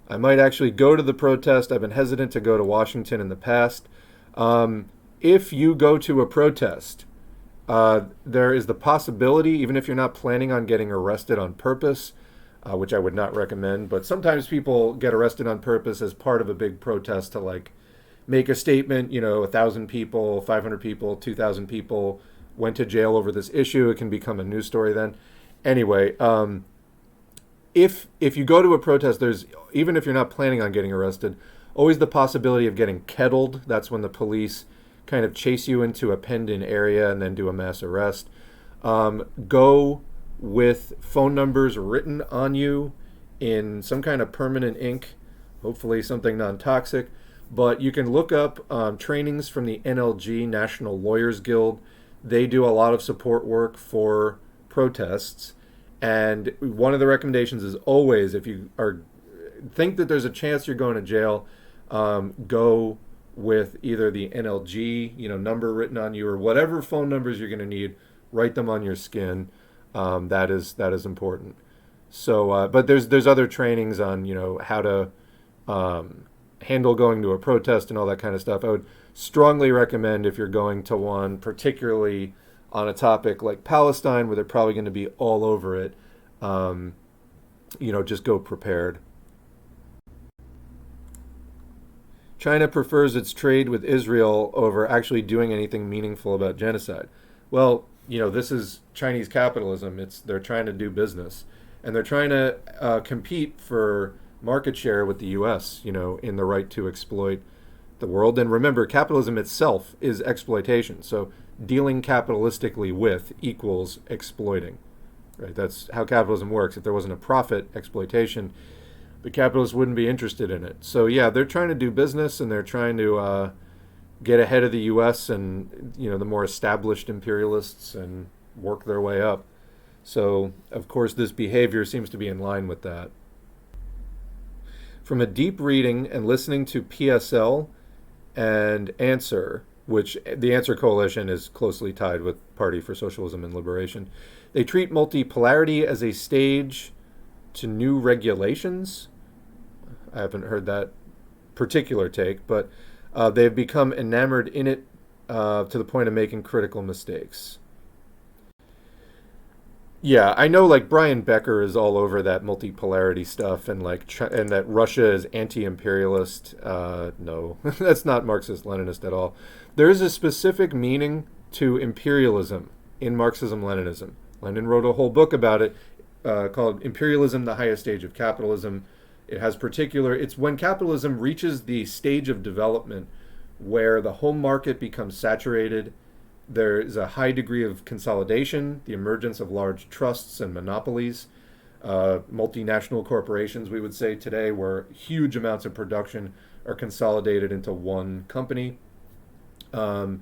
I might actually go to the protest. I've been hesitant to go to Washington in the past. If you go to a protest, there is the possibility, even if you're not planning on getting arrested on purpose, which I would not recommend, but sometimes people get arrested on purpose as part of a big protest to, like, make a statement. 1,000 people, 500 people, 2,000 people went to jail over this issue. It can become a news story then. Anyway, if you go to a protest, there's, even if you're not planning on getting arrested, always the possibility of getting kettled. That's when the police kind of chase you into a penned-in area and then do a mass arrest. Go with phone numbers written on you in some kind of permanent ink, hopefully something non-toxic. But you can look up trainings from the NLG, National Lawyers Guild. They do a lot of support work for protests. And one of the recommendations is always, if you think that there's a chance you're going to jail, go with either the NLG, number written on you, or whatever phone numbers you're going to need. Write them on your skin. That is important. So, but there's other trainings on how to handle going to a protest and all that kind of stuff. I would strongly recommend, if you're going to one, particularly on a topic like Palestine, where they're probably going to be all over it, just go prepared. China prefers its trade with Israel over actually doing anything meaningful about genocide. Well, this is Chinese capitalism. They're trying to do business, and they're trying to compete for market share with the U.S. In the right to exploit the world. And remember, capitalism itself is exploitation. So dealing capitalistically with equals exploiting. Right? That's how capitalism works. If there wasn't a profit, exploitation, the capitalists wouldn't be interested in it. So yeah, they're trying to do business, and they're trying to get ahead of the U.S. and the more established imperialists and work their way up. So of course, this behavior seems to be in line with that. From a deep reading and listening to PSL and Answer, which the Answer Coalition is closely tied with Party for Socialism and Liberation, they treat multipolarity as a stage to new regulations. I haven't heard that particular take, but they've become enamored in it to the point of making critical mistakes. Yeah, I know like Brian Becker is all over that multipolarity stuff and and that Russia is anti-imperialist. No, that's not Marxist-Leninist at all. There is a specific meaning to imperialism in Marxism-Leninism. Lenin wrote a whole book about it called Imperialism, the Highest Stage of Capitalism. It's when capitalism reaches the stage of development where the home market becomes saturated. There is a high degree of consolidation, the emergence of large trusts and monopolies, multinational corporations, we would say today, where huge amounts of production are consolidated into one company. The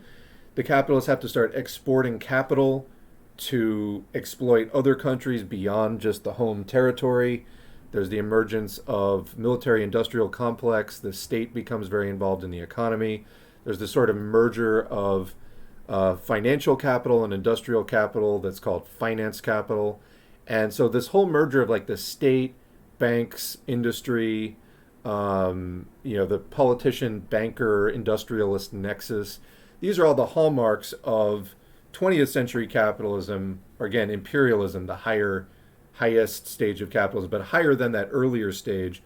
capitalists have to start exporting capital to exploit other countries beyond just the home territory. There's the emergence of military-industrial complex. The state becomes very involved in the economy. There's this sort of merger of financial capital and industrial capital that's called finance capital. And so this whole merger of like the state, banks, industry, the politician, banker, industrialist nexus, these are all the hallmarks of 20th century capitalism, or again, imperialism, the highest stage of capitalism, but higher than that earlier stage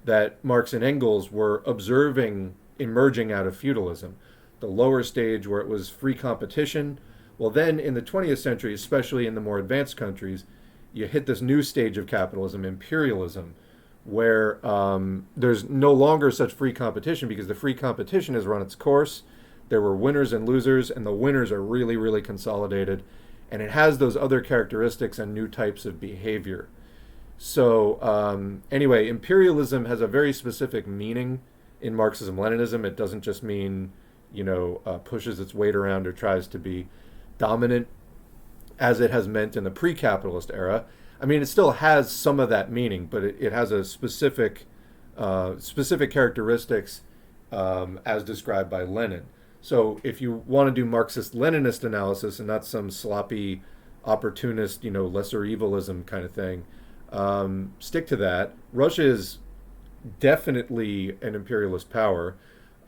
that Marx and Engels were observing emerging out of feudalism. The lower stage where it was free competition. Well, then in the 20th century, especially in the more advanced countries, you hit this new stage of capitalism, imperialism, where there's no longer such free competition because the free competition has run its course. There were winners and losers, and the winners are really, really consolidated. And it has those other characteristics and new types of behavior. So anyway, imperialism has a very specific meaning in Marxism-Leninism. It doesn't just mean pushes its weight around or tries to be dominant as it has meant in the pre-capitalist era. I mean, it still has some of that meaning, but it has a specific characteristics as described by Lenin. So if you want to do Marxist-Leninist analysis and not some sloppy opportunist, lesser evilism kind of thing, stick to that. Russia is definitely an imperialist power.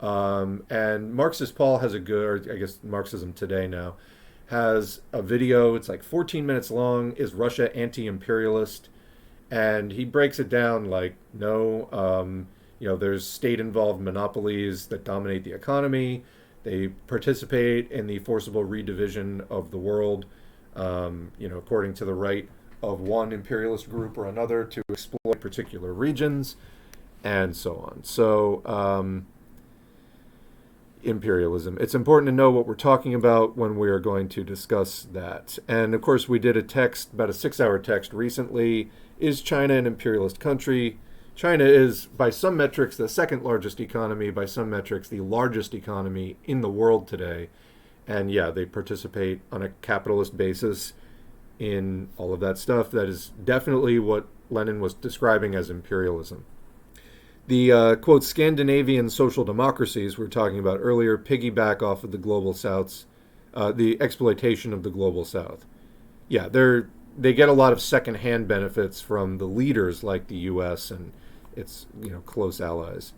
And Marxist Paul has or I guess Marxism Today now, has a video, it's like 14 minutes long, is Russia anti-imperialist? And he breaks it down like, no, there's state-involved monopolies that dominate the economy. They participate in the forcible redivision of the world, according to the right of one imperialist group or another to exploit particular regions, and so on. So, imperialism. It's important to know what we're talking about when we are going to discuss that. And of course, we did a text, about a 6-hour text recently. Is China an imperialist country? China is, by some metrics, the second largest economy, by some metrics, the largest economy in the world today. And yeah, they participate on a capitalist basis in all of that stuff. That is definitely what Lenin was describing as imperialism. The, quote, Scandinavian social democracies we were talking about earlier piggyback off of the global South's, the exploitation of the global South. Yeah, they get a lot of secondhand benefits from the leaders like the U.S. and its, close allies.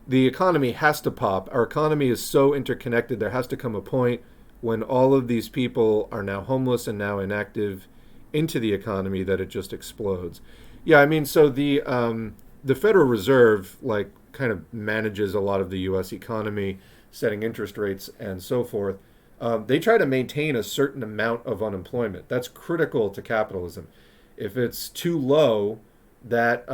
The economy has to pop. Our economy is so interconnected, there has to come a point when all of these people are now homeless and now inactive into the economy that it just explodes. Yeah, I mean, so the Federal Reserve kind of manages a lot of the U.S. economy, setting interest rates and so forth. They try to maintain a certain amount of unemployment. That's critical to capitalism. If it's too low, that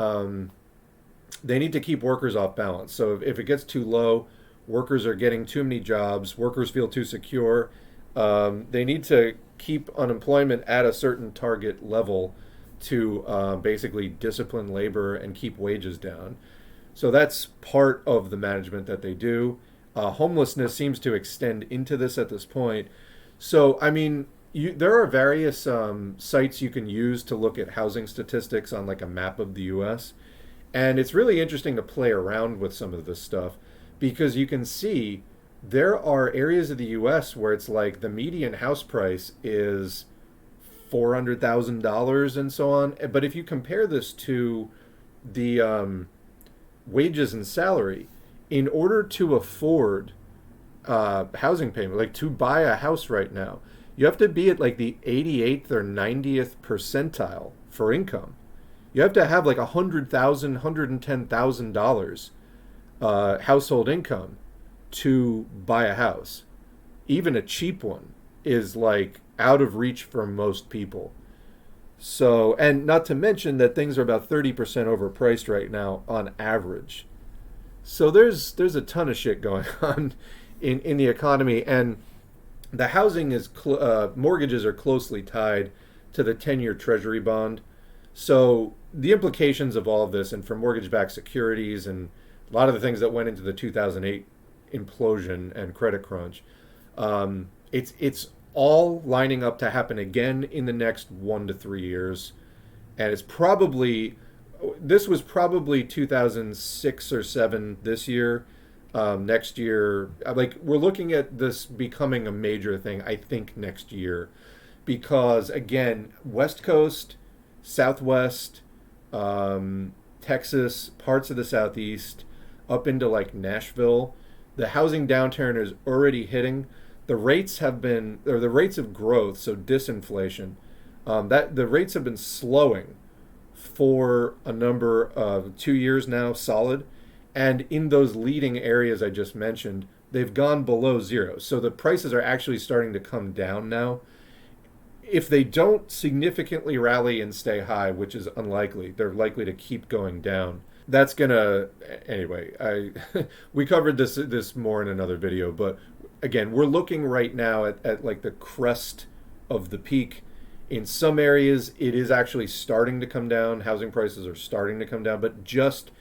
they need to keep workers off balance. So if it gets too low, workers are getting too many jobs, workers feel too secure. They need to keep unemployment at a certain target level to basically discipline labor and keep wages down. So that's part of the management that they do. Homelessness seems to extend into this at this point. So, I mean, there are various sites you can use to look at housing statistics on like a map of the US. And it's really interesting to play around with some of this stuff because you can see there are areas of the US where it's like the median house price is $400,000 and so on. But if you compare this to the wages and salary, in order to afford housing payment, like to buy a house right now, you have to be at like the 88th or 90th percentile for income. You have to have like $100,000, $110,000 household income to buy a house. Even a cheap one is like out of reach for most people. So, and not to mention that things are about 30% overpriced right now on average. So there's a ton of shit going on in the economy, and the housing is mortgages are closely tied to the 10-year Treasury bond. So the implications of all of this, and for mortgage-backed securities, and a lot of the things that went into the 2008 implosion and credit crunch, it's all lining up to happen again in the next 1 to 3 years, and this was probably 2006 or 7 this year. Next year, like we're looking at this becoming a major thing, I think, next year, because again, West Coast, Southwest, Texas, parts of the Southeast, up into like Nashville, the housing downturn is already hitting. The rates of growth, so disinflation, the rates have been slowing for a number of 2 years now, solid. And in those leading areas I just mentioned, they've gone below zero. So the prices are actually starting to come down now. If they don't significantly rally and stay high, which is unlikely, they're likely to keep going down. That's gonna, anyway, we covered this more in another video, but again, we're looking right now at like the crest of the peak. In some areas, it is actually starting to come down. Housing prices are starting to come down, but just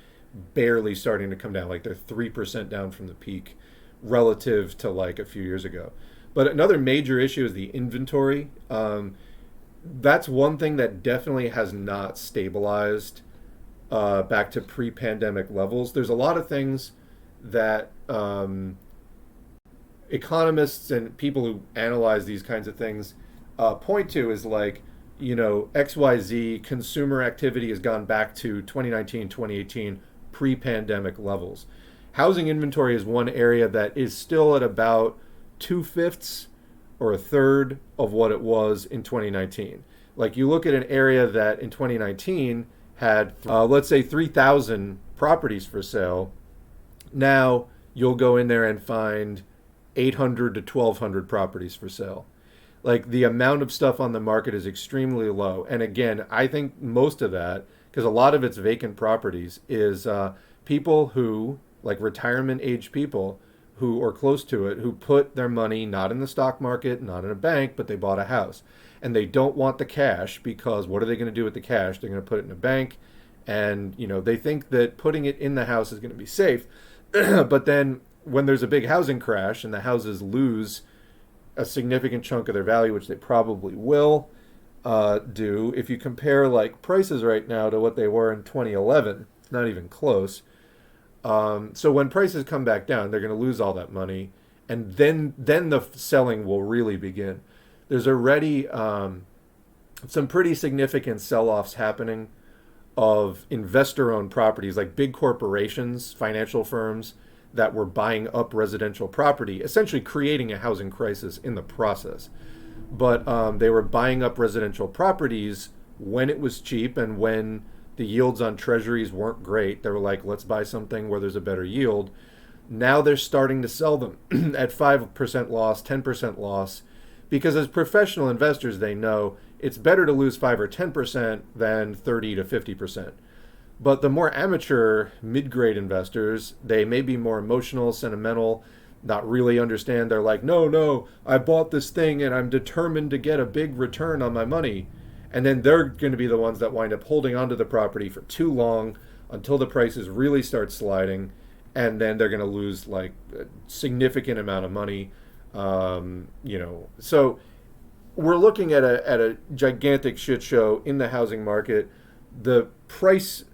barely starting to come down. Like they're 3% down from the peak relative to like a few years ago. But another major issue is the inventory. That's one thing that definitely has not stabilized back to pre-pandemic levels. There's a lot of things that economists and people who analyze these kinds of things point to is like, XYZ consumer activity has gone back to 2019, 2018 pre-pandemic levels. Housing inventory is one area that is still at about 2/5 or a third of what it was in 2019. Like you look at an area that in 2019 had, let's say 3,000 properties for sale. Now you'll go in there and find 800 to 1,200 properties for sale. Like the amount of stuff on the market is extremely low. And again, I think most of that, because a lot of it's vacant properties, is people who, like retirement age people who are close to it, who put their money not in the stock market, not in a bank, but they bought a house. And they don't want the cash because what are they going to do with the cash? They're going to put it in a bank. And, they think that putting it in the house is going to be safe. But then when there's a big housing crash and the houses lose a significant chunk of their value, which they probably will do, if you compare like prices right now to what they were in 2011, it's not even close. So when prices come back down, they're going to lose all that money, and then the selling will really begin. There's already some pretty significant sell-offs happening of investor-owned properties, like big corporations, financial firms that were buying up residential property, essentially creating a housing crisis in the process. But they were buying up residential properties when it was cheap and when the yields on treasuries weren't great. They were like, let's buy something where there's a better yield. Now they're starting to sell them at 5% loss, 10% loss, because as professional investors, they know it's better to lose 5 or 10% than 30 to 50%. But the more amateur mid-grade investors, they may be more emotional, sentimental, not really understand. They're like, no, no, I bought this thing and I'm determined to get a big return on my money. And then they're going to be the ones that wind up holding onto the property for too long until the prices really start sliding. And then they're going to lose like a significant amount of money. So we're looking at a gigantic shit show in the housing market. The price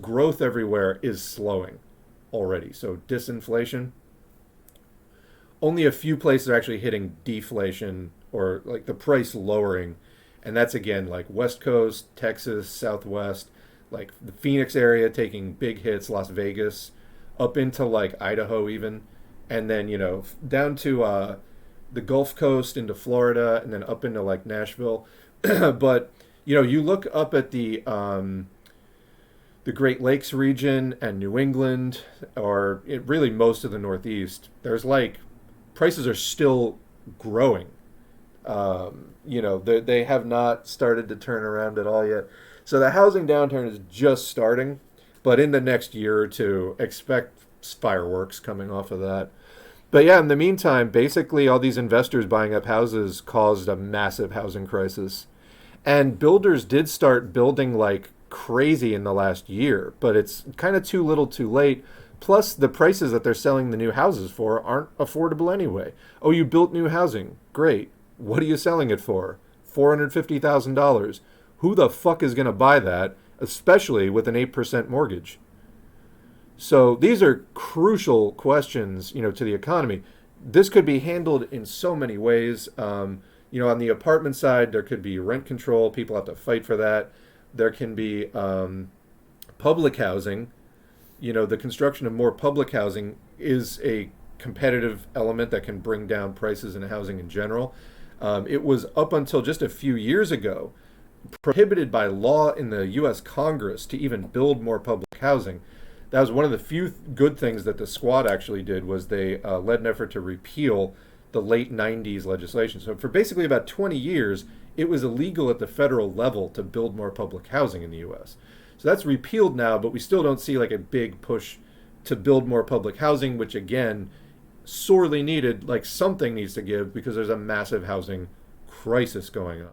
growth everywhere is slowing already. So disinflation. Only a few places are actually hitting deflation or like the price lowering. And that's again like West Coast, Texas, Southwest, like the Phoenix area taking big hits, Las Vegas, up into like Idaho even. And then, down to the Gulf Coast into Florida and then up into like Nashville. But, you look up at the Great Lakes region and New England, or really most of the Northeast, there's like prices are still growing. They have not started to turn around at all yet. So the housing downturn is just starting, but in the next year or two, expect fireworks coming off of that. But yeah, in the meantime, basically all these investors buying up houses caused a massive housing crisis. And builders did start building like crazy in the last year, but it's kind of too little too late. Plus, the prices that they're selling the new houses for aren't affordable anyway. Oh, you built new housing. Great. What are you selling it for? $450,000. Who the fuck is going to buy that, especially with an 8% mortgage? So these are crucial questions, to the economy. This could be handled in so many ways. On the apartment side, there could be rent control. People have to fight for that. There can be public housing. The construction of more public housing is a competitive element that can bring down prices in housing in general. It was up until just a few years ago prohibited by law in the U.S. Congress to even build more public housing. That was one of the few good things that the Squad actually did, was they led an effort to repeal the late 90s legislation. So for basically about 20 years, it was illegal at the federal level to build more public housing in the U.S. So that's repealed now, but we still don't see like a big push to build more public housing, which again, sorely needed. Like something needs to give because there's a massive housing crisis going on.